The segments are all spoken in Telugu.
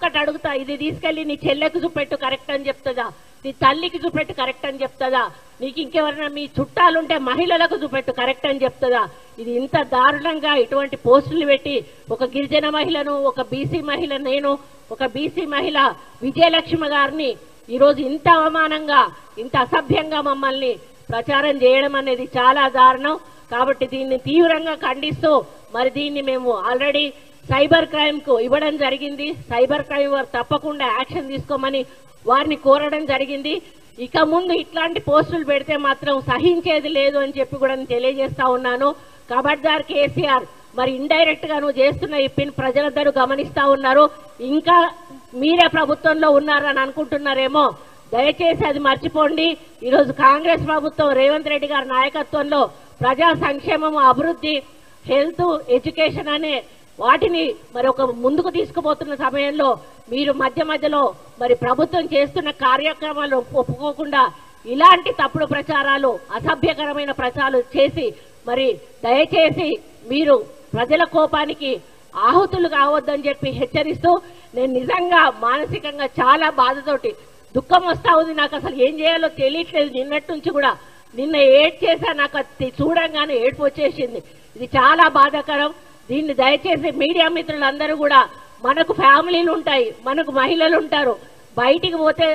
ఒక్కటి అడుగుతా, ఇది తీసుకెళ్లి నీ చెల్లెకు చూపెట్టు కరెక్ట్ అని చెప్తుందా, నీ తల్లికి చూపెట్టు కరెక్ట్ అని చెప్తుందా, నీకు ఇంకెవరైనా మీ చుట్టాలుంటే మహిళలకు చూపెట్టు కరెక్ట్ అని చెప్తుందా? ఇది ఇంత దారుణంగా ఇటువంటి పోస్టులు పెట్టి ఒక గిరిజన మహిళను, ఒక బీసీ మహిళ, నేను ఒక బీసీ మహిళ విజయలక్ష్మి గారిని ఈరోజు ఇంత అవమానంగా, ఇంత అసభ్యంగా మమ్మల్ని ప్రచారం చేయడం అనేది చాలా దారుణం. కాబట్టి దీన్ని తీవ్రంగా ఖండిస్తూ మరి దీన్ని మేము ఆల్రెడీ సైబర్ క్రైమ్ కు ఇవ్వడం జరిగింది. సైబర్ క్రైమ్ వారు తప్పకుండా యాక్షన్ తీసుకోమని వారిని కోరడం జరిగింది. ఇక ముందు ఇట్లాంటి పోస్టులు పెడితే మాత్రం సహించేది లేదు అని చెప్పి కూడా నేను తెలియజేస్తా ఉన్నాను. ఖబర్దార్ కేసీఆర్, మరి ఇండైరెక్ట్ గా నువ్వు చేస్తున్న ఈ పిన్ ప్రజలందరూ గమనిస్తా ఉన్నారు. ఇంకా మీరే ప్రభుత్వంలో ఉన్నారని అనుకుంటున్నారేమో, దయచేసి అది మర్చిపోండి. ఈరోజు కాంగ్రెస్ ప్రభుత్వం రేవంత్ రెడ్డి గారి నాయకత్వంలో ప్రజా సంక్షేమం, అభివృద్ధి, హెల్త్, ఎడ్యుకేషన్ అనే వాటిని మరి ఒక ముందుకు తీసుకుపోతున్న సమయంలో మీరు మధ్య మధ్యలో మరి ప్రభుత్వం చేస్తున్న కార్యక్రమాలు ఒప్పుకోకుండా ఇలాంటి తప్పుడు ప్రచారాలు, అసభ్యకరమైన ప్రచారాలు చేసి మరి దయచేసి మీరు ప్రజల కోపానికి ఆహుతులు కావద్దని చెప్పి హెచ్చరిస్తూ, నేను నిజంగా మానసికంగా చాలా బాధతోటి దుఃఖం వస్తా ఉంది. నాకు అసలు ఏం చేయాలో తెలియట్లేదు. నిన్నటి నుంచి కూడా నిన్న ఏడ్ చేశా, నాకు చూడంగానే ఏడుపు వచ్చేసింది. ఇది చాలా బాధాకరం. దీన్ని దయచేసి మీడియా మిత్రులందరూ కూడా, మనకు ఫ్యామిలీలు ఉంటాయి, మనకు మహిళలు ఉంటారు. బయటికి పోతే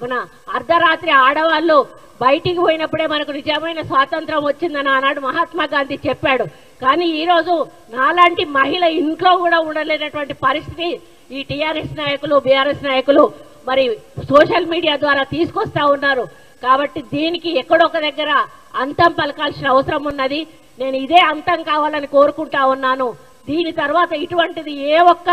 మన అర్ధరాత్రి ఆడవాళ్ళు బయటికి పోయినప్పుడే మనకు నిజమైన స్వాతంత్రం వచ్చిందని ఆనాడు మహాత్మా గాంధీ చెప్పాడు. కానీ ఈరోజు నాలాంటి మహిళ ఇంట్లో కూడా ఉండలేనటువంటి పరిస్థితి ఈ టీఆర్ఎస్ నాయకులు, బీఆర్ఎస్ నాయకులు మరి సోషల్ మీడియా ద్వారా తీసుకొస్తా ఉన్నారు. కాబట్టి దీనికి ఎక్కడొక దగ్గర అంతం పలకాల్సిన అవసరం ఉన్నది. నేను ఇదే అంతం కావాలని కోరుకుంటా ఉన్నాను. దీని తర్వాత ఇటువంటిది ఏ ఒక్క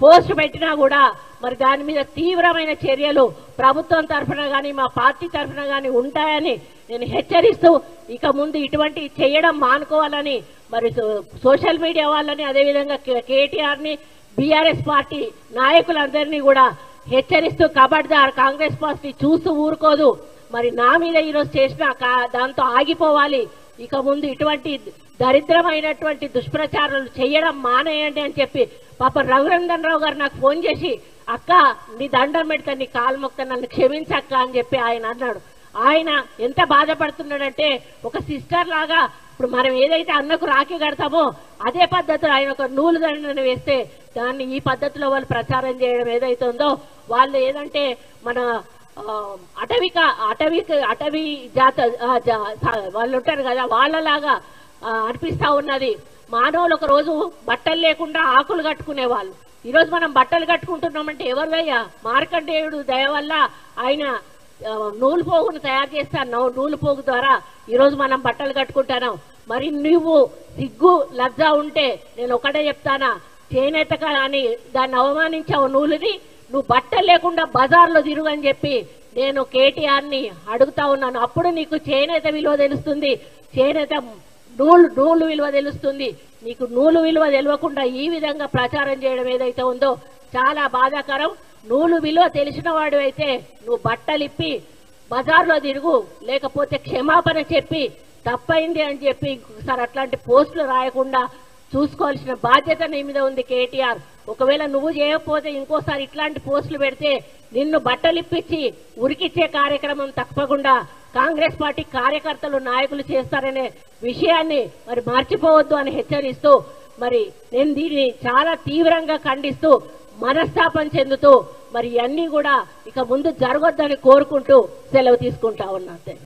పోస్ట్ పెట్టినా కూడా మరి దాని మీద తీవ్రమైన చర్యలు ప్రభుత్వం తరఫున కానీ మా పార్టీ తరఫున కానీ ఉంటాయని నేను హెచ్చరిస్తూ, ఇక ముందు ఇటువంటి చేయడం మానుకోవాలని మరి సోషల్ మీడియా వాళ్ళని, అదేవిధంగా కేటీఆర్ని, బీఆర్ఎస్ పార్టీ నాయకులందరినీ కూడా హెచ్చరిస్తూ, ఖబర్దార్ కాంగ్రెస్ పార్టీ చూస్తూ ఊరుకోదు. మరి నా మీద ఈరోజు చేసిన దాంతో ఆగిపోవాలి. ఇక ముందు ఇటువంటి దరిద్రమైనటువంటి దుష్ప్రచారాలు చేయడం మానేయండి అని చెప్పి పాప రఘునందన్ రావు గారు నాకు ఫోన్ చేసి, అక్క నీ దండం పెడతా, నీ కాలు మొక్తా, నన్ను క్షమించక్క అని చెప్పి ఆయన అన్నాడు. ఆయన ఎంత బాధపడుతున్నాడంటే, ఒక సిస్టర్ లాగా ఇప్పుడు మనం ఏదైతే అన్నకు రాఖీ కడతామో అదే పద్ధతిలో ఆయన ఒక నూలు దండను వేస్తే దాన్ని ఈ పద్ధతిలో వాళ్ళు ప్రచారం చేయడం ఏదైతే ఉందో, వాళ్ళు ఏదంటే మన అటవీ జాత వాళ్ళు ఉంటారు కదా, వాళ్ళలాగా అనిపిస్తా ఉన్నది. మానవులు ఒక రోజు బట్టలు లేకుండా ఆకులు కట్టుకునేవాళ్ళు. ఈరోజు మనం బట్టలు కట్టుకుంటున్నామంటే ఎవరిదయ్యా? మార్కండేయుడు దయ వల్ల ఆయన నూలు పోగును తయారు చేస్తాను. నూలు పోగు ద్వారా ఈరోజు మనం బట్టలు కట్టుకుంటున్నాం. మరి నువ్వు సిగ్గు లజ్జ ఉంటే నేను ఒకటే చెప్తానా, చేనేత అని దాన్ని అవమానించావు నూలుని, నువ్వు బట్టలు లేకుండా బజార్లో తిరుగు అని చెప్పి నేను కేటీఆర్ని అడుగుతా ఉన్నాను. అప్పుడు నీకు చేనేత విలువ తెలుస్తుంది, చేనేత నూలు విలువ తెలుస్తుంది. నీకు నూలు విలువ తెలియకుండా ఈ విధంగా ప్రచారం చేయడం ఏదైతే ఉందో చాలా బాధాకరం. నూలు విలువ తెలిసిన వాడు అయితే నువ్వు బట్టలిప్పి బజార్లో తిరుగు, లేకపోతే క్షమాపణ చెప్పి తప్పైంది అని చెప్పి ఇంకొకసారి అట్లాంటి పోస్టులు రాయకుండా చూసుకోవాల్సిన బాధ్యత నీ మీద ఉంది కేటీఆర్. ఒకవేళ నువ్వు చేయకపోతే ఇంకోసారి ఇట్లాంటి పోస్టులు పెడితే నిన్ను బట్టలిప్పించి ఉరికిచ్చే కార్యక్రమం తప్పకుండా కాంగ్రెస్ పార్టీ కార్యకర్తలు, నాయకులు చేస్తారనే విషయాన్ని మరి మర్చిపోవద్దు అని హెచ్చరిస్తూ, మరి నేను దీన్ని చాలా తీవ్రంగా ఖండిస్తూ, మనస్తాపం చెందుతూ మరి ఇవన్నీ కూడా ఇక ముందు జరగొద్దని కోరుకుంటూ సెలవు తీసుకుంటా ఉన్నా.